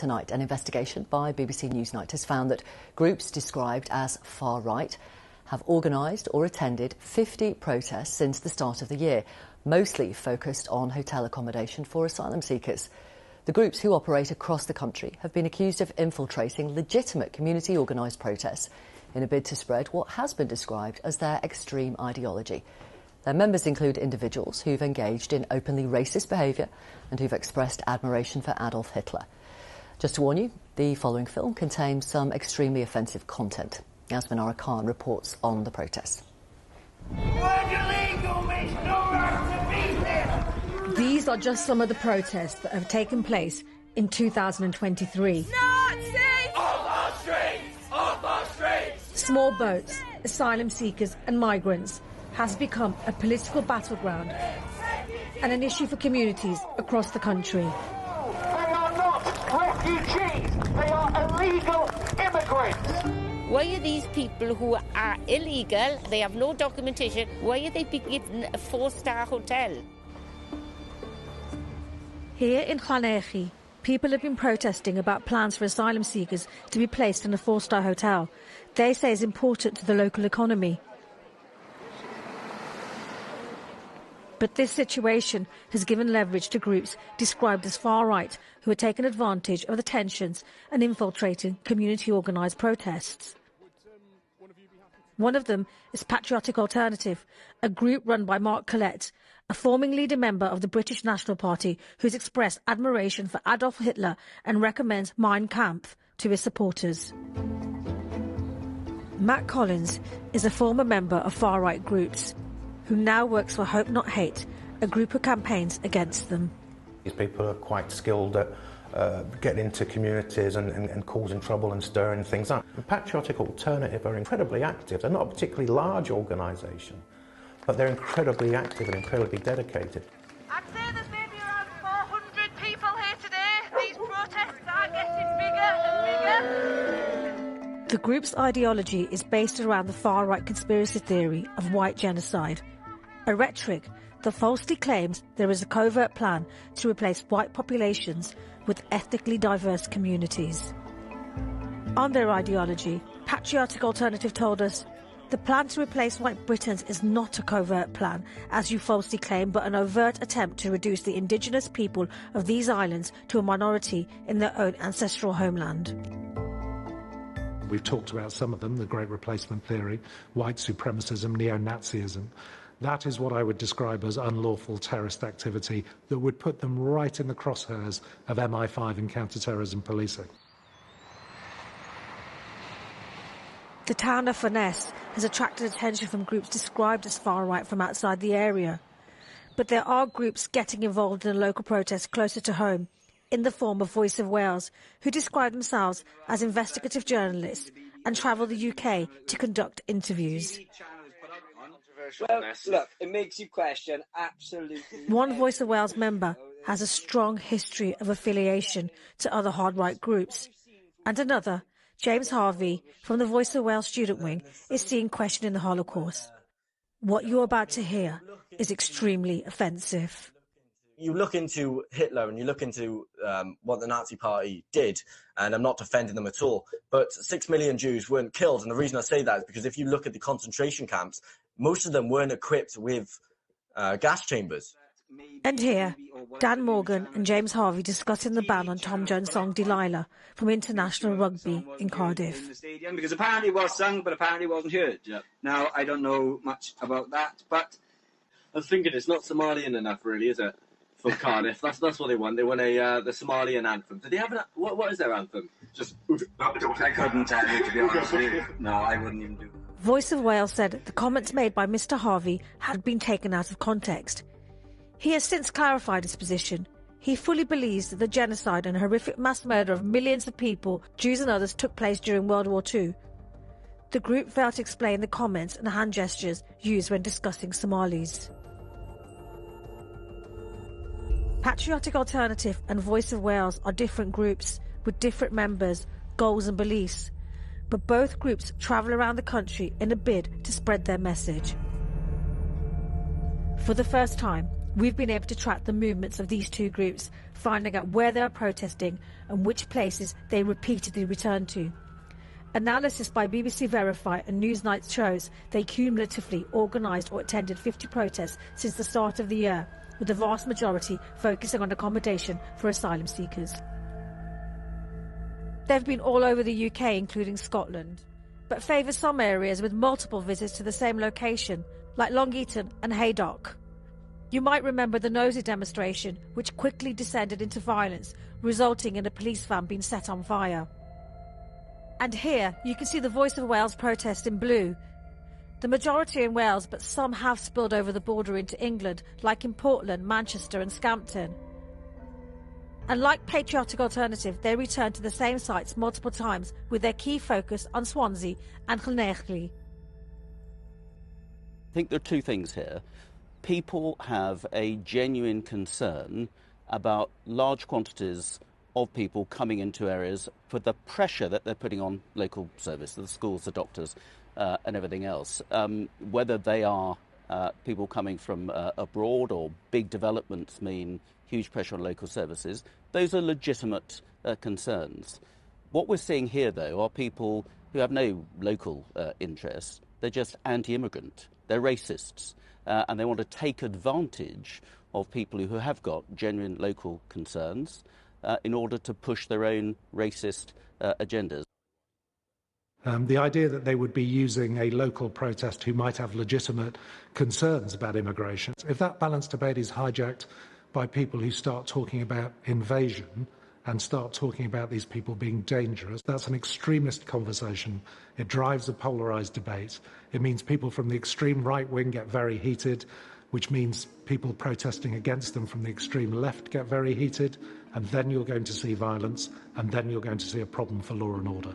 Tonight, an investigation by BBC Newsnight has found that groups described as far-right have organised or attended 50 protests since the start of the year, mostly focused on hotel accommodation for asylum seekers. The groups, who operate across the country, have been accused of infiltrating legitimate community organised protests in a bid to spread what has been described as their extreme ideology. Their members include individuals who've engaged in openly racist behaviour and who've expressed admiration for Adolf Hitler. Just to warn you, the following film contains some extremely offensive content. Yasmin Khan reports on the protests. These are just some of the protests that have taken place in 2023. Nazis! Off our streets! Off our streets! Small boats, asylum seekers and migrants has become a political battleground and an issue for communities across the country. They are not refugees, they are illegal immigrants. Why are these people who are illegal, they have no documentation, why are they being given a 4-star hotel? Here in Llanelli, people have been protesting about plans for asylum seekers to be placed in a 4-star hotel. They say it's important to the local economy. But this situation has given leverage to groups described as far-right who have taken advantage of the tensions and infiltrated community organised protests. One of them is Patriotic Alternative, a group run by Mark Collett, a former leader member of the British National Party who's expressed admiration for Adolf Hitler and recommends Mein Kampf to his supporters. Matt Collins is a former member of far-right groups who now works for Hope Not Hate, a group who campaigns against them. These people are quite skilled at getting into communities and causing trouble and stirring things up. The Patriotic Alternative are incredibly active. They're not a particularly large organisation, but they're incredibly active and incredibly dedicated. I'd say there's maybe around 400 people here today. These protests are getting bigger and bigger. The group's ideology is based around the far-right conspiracy theory of white genocide, a rhetoric that falsely claims there is a covert plan to replace white populations with ethnically diverse communities. On their ideology, Patriotic Alternative told us, the plan to replace white Britons is not a covert plan, as you falsely claim, but an overt attempt to reduce the indigenous people of these islands to a minority in their own ancestral homeland. We've talked about some of them, the Great Replacement Theory, white supremacism, neo-Nazism. That is what I would describe as unlawful terrorist activity that would put them right in the crosshairs of MI5 and counter-terrorism policing. The town of Furness has attracted attention from groups described as far-right from outside the area. But there are groups getting involved in local protests closer to home, in the form of Voice of Wales, who describe themselves as investigative journalists and travel the UK to conduct interviews. Well, look, it makes you question absolutely. One Voice of Wales member has a strong history of affiliation to other hard-right groups. And another, James Harvey, from the Voice of Wales student wing, is seen questioning the Holocaust. What you're about to hear is extremely offensive. You look into Hitler and you look into what the Nazi Party did, and I'm not defending them at all, but 6 million Jews weren't killed. And the reason I say that is because if you look at the concentration camps, most of them weren't equipped with gas chambers. And here, Dan Morgan and James Harvey discussing the ban on Tom Jones' song Delilah from International Rugby in Cardiff. In the stadium, because apparently it was sung, but apparently it wasn't heard. Yep. Now, I don't know much about that, but I was thinking it's not Somalian enough, really, is it? For Cardiff, that's what they want. They want the Somalian anthem. Do they have what is their anthem? Just I couldn't tell you, to be honest with you. No, I wouldn't even do it. Voice of Wales said the comments made by Mr. Harvey had been taken out of context. He has since clarified his position. He fully believes that the genocide and horrific mass murder of millions of people, Jews and others, took place during World War II. The group failed to explain the comments and hand gestures used when discussing Somalis. Patriotic Alternative and Voice of Wales are different groups with different members, goals and beliefs, but both groups travel around the country in a bid to spread their message. For the first time, we've been able to track the movements of these two groups, finding out where they are protesting and which places they repeatedly return to. Analysis by BBC Verify and Newsnight shows they cumulatively organised or attended 50 protests since the start of the year, with the vast majority focusing on accommodation for asylum seekers. They've been all over the UK, including Scotland, but favour some areas with multiple visits to the same location, like Long Eaton and Haydock. You might remember the Nosy demonstration, which quickly descended into violence, resulting in a police van being set on fire. And here you can see the Voice of Wales protest in blue. The majority in Wales, but some have spilled over the border into England, like in Portland, Manchester and Scampton. And like Patriotic Alternative, they return to the same sites multiple times, with their key focus on Swansea and Llanelli. I think there are two things here. People have a genuine concern about large quantities of people coming into areas for the pressure that they're putting on local service, the schools, the doctors, and everything else. Whether they are people coming from abroad or big developments mean huge pressure on local services, those are legitimate concerns. What we're seeing here, though, are people who have no local interest. They're just anti-immigrant. They're racists. And they want to take advantage of people who have got genuine local concerns in order to push their own racist agendas. The idea that they would be using a local protest who might have legitimate concerns about immigration, if that balanced debate is hijacked by people who start talking about invasion and start talking about these people being dangerous, that's an extremist conversation. It drives a polarised debate. It means people from the extreme right wing get very heated, which means people protesting against them from the extreme left get very heated, and then you're going to see violence, and then you're going to see a problem for law and order.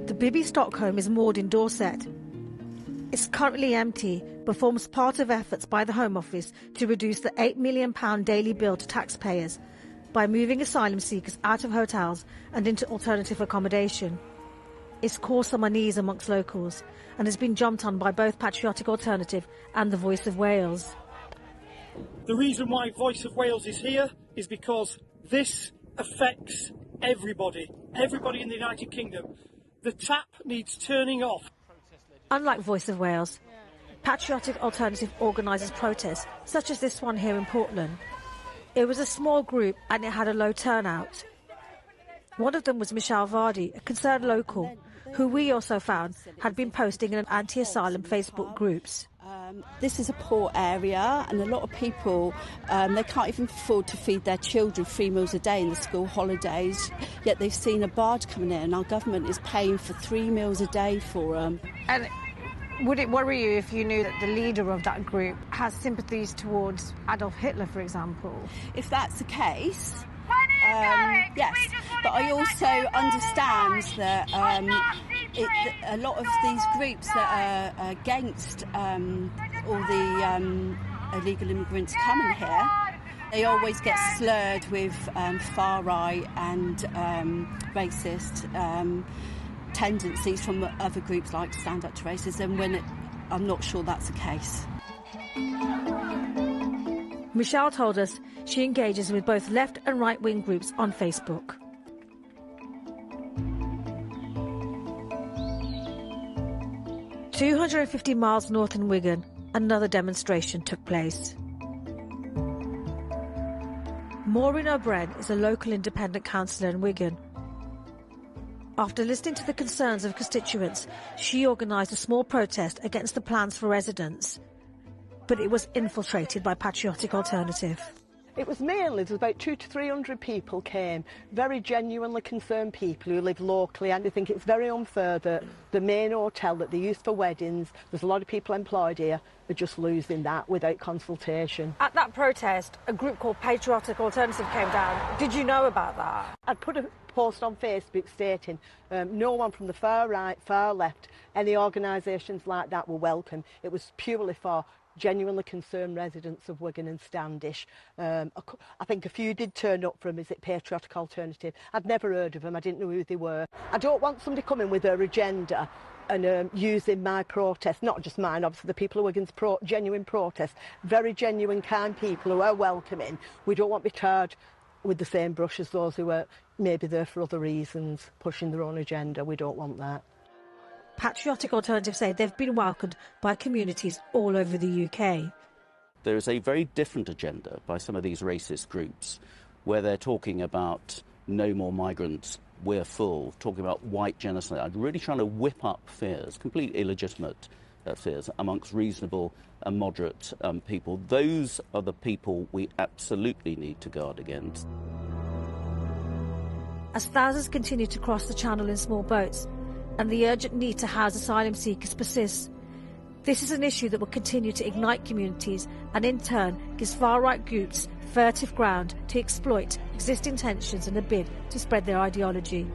The Bibby Stockholm is moored in Dorset. It's currently empty, but forms part of efforts by the Home Office to reduce the £8 million daily bill to taxpayers by moving asylum seekers out of hotels and into alternative accommodation. It's caused some unease amongst locals and has been jumped on by both Patriotic Alternative and the Voice of Wales. The reason why Voice of Wales is here is because this affects everybody in the United Kingdom. The tap needs turning off. Unlike Voice of Wales, Patriotic Alternative organises protests, such as this one here in Portland. It was a small group and it had a low turnout. One of them was Michelle Vardy, a concerned local, who we also found had been posting in anti-asylum Facebook groups. This is a poor area and a lot of people, they can't even afford to feed their children 3 meals a day in the school holidays, yet they've seen a barge coming in and our government is paying for 3 meals a day for them. And would it worry you if you knew that the leader of that group has sympathies towards Adolf Hitler, for example? If that's the case, yes, but I also understand that a lot of these groups that are against all the illegal immigrants coming here, they always get slurred with far right and racist tendencies from other groups like Stand Up to Racism, when I'm not sure that's the case. Michelle told us she engages with both left and right-wing groups on Facebook. "250 miles north in Wigan, another demonstration took place. Maureen O'Brien is a local independent councillor in Wigan. After listening to the concerns of constituents, she organised a small protest against the plans for residents, but it was infiltrated by Patriotic Alternative. It was mainly, there's about 200 to 300 people came, very genuinely concerned people who live locally, and I think it's very unfair that the main hotel that they use for weddings, there's a lot of people employed here, are just losing that without consultation. At that protest, a group called Patriotic Alternative came down. Did you know about that? I'd put a post on Facebook stating no one from the far right, far left, any organisations like that were welcome. It was purely for genuinely concerned residents of Wigan and Standish. I think a few did turn up from, is it Patriotic Alternative? I'd never heard of them, I didn't know who they were. I don't want somebody coming with their agenda and using my protest, not just mine, obviously the people of Wigan's genuine protest, very genuine, kind people who are welcoming. We don't want to be tarred with the same brush as those who are maybe there for other reasons, pushing their own agenda. We don't want that. Patriotic Alternative say they've been welcomed by communities all over the UK. There is a very different agenda by some of these racist groups where they're talking about no more migrants, we're full, talking about white genocide, really trying to whip up fears, completely illegitimate fears, amongst reasonable and moderate people. Those are the people we absolutely need to guard against. As thousands continue to cross the channel in small boats and the urgent need to house asylum seekers persists, this is an issue that will continue to ignite communities and in turn gives far-right groups fertile ground to exploit existing tensions in a bid to spread their ideology.